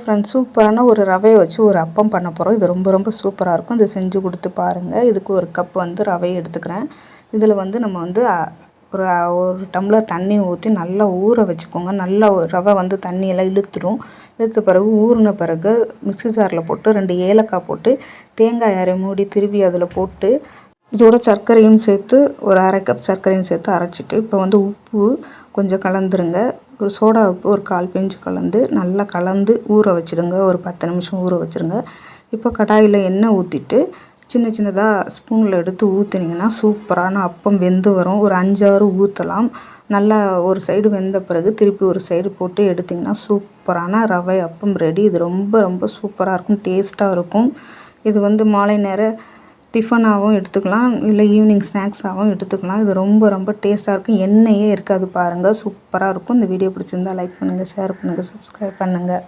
Friends, சூப்பரான ஒரு ரவையை வச்சு ஒரு அப்பம் பண்ண போகிறோம். இது ரொம்ப ரொம்ப சூப்பராக இருக்கும். இதை செஞ்சு கொடுத்து பாருங்கள். இதுக்கு ஒரு கப் ரவையை எடுத்துக்கிறேன். இதில் நம்ம ஒரு ஒரு டம்ளர் தண்ணி ஊற்றி நல்லா ஊற வச்சுக்கோங்க. நல்லா ரவை தண்ணியெல்லாம் இழுத்துடும். இழுத்த பிறகு ஊறின பிறகு மிக்ஸி ஜாரில் போட்டு 2 ஏலக்காய் போட்டு தேங்காய் அரை மூடி திருவி அதில் போட்டு இதோட சர்க்கரையும் சேர்த்து ஒரு அரை கப் சர்க்கரையும் சேர்த்து அரைச்சிட்டு இப்போ உப்பு கொஞ்சம் கலந்துருங்க. ஒரு சோடா உப்பு ஒரு 1/4 பிஞ்சு கலந்து நல்லா கலந்து ஊற வச்சுடுங்க. ஒரு 10 நிமிஷம் ஊற வச்சுருங்க. இப்போ கடாயில் எண்ணெய் ஊற்றிட்டு சின்ன சின்னதாக ஸ்பூனில் எடுத்து ஊற்றினீங்கன்னா சூப்பரான அப்பம் வெந்து வரும். ஒரு 5-6 ஊற்றலாம். நல்லா ஒரு சைடு வெந்த பிறகு திருப்பி ஒரு சைடு போட்டு எடுத்திங்கன்னா சூப்பரான ரவை அப்பம் ரெடி. இது ரொம்ப ரொம்ப சூப்பராக இருக்கும், டேஸ்ட்டாக இருக்கும். இது மாலை நேர டிஃபனாகவும் எடுத்துக்கலாம், இல்லை ஈவினிங் ஸ்நாக்ஸாகவும் எடுத்துக்கலாம். இது ரொம்ப ரொம்ப டேஸ்ட்டாக இருக்கும். எண்ணெயே இருக்காது பாருங்கள், சூப்பராக இருக்கும். இந்த வீடியோ பிடிச்சிருந்தால் லைக் பண்ணுங்கள், ஷேர் பண்ணுங்கள், சப்ஸ்கிரைப் பண்ணுங்கள்.